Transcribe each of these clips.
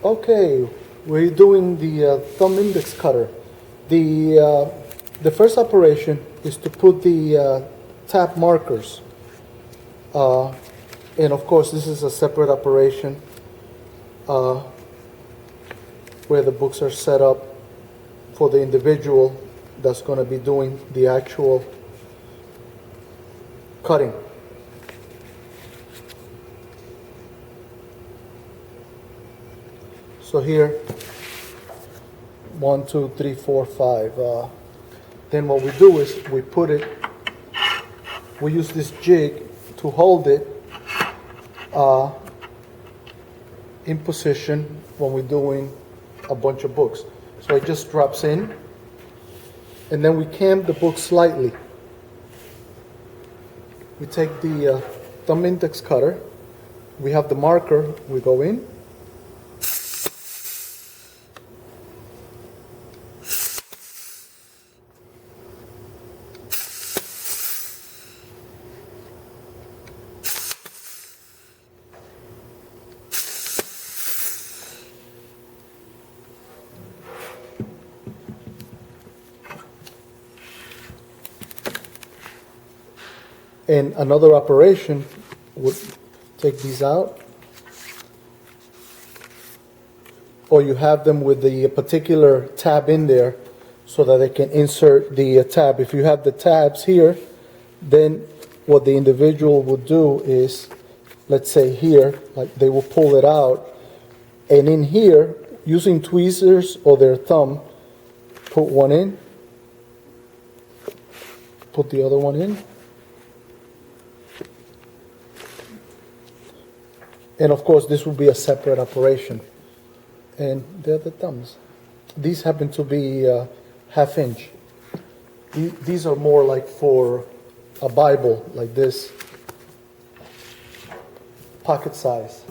Okay, we're doing the thumb index cutter. The first operation is to put the tab markers. And of course, this is a separate operation where the books are set up for the individual that's going to be doing the actual cutting. So here, 1, 2, 3, 4, 5. Then what we do is we use this jig to hold it in position when we're doing a bunch of books. So it just drops in, and then we cam the book slightly. We take the thumb index cutter, we have the marker, we go in, and another operation would take these out, or you have them with the particular tab in there so that they can insert the tab. If you have the tabs here, then what the individual would do is, let's say here, like they will pull it out, and in here, using tweezers or their thumb, put one in, put the other one in. And of course, this will be a separate operation. And they're the thumbs. These happen to be half-inch. These are more like for a Bible, like this, pocket size.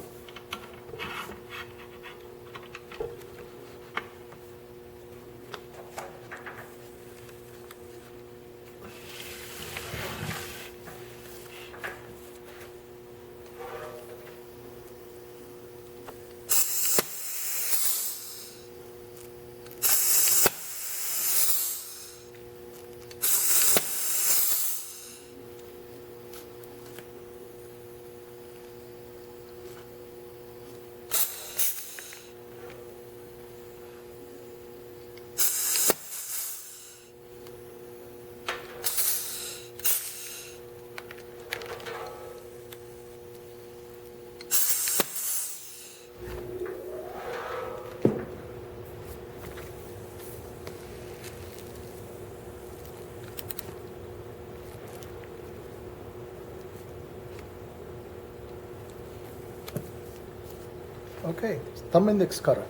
Okay, thumb index cutter.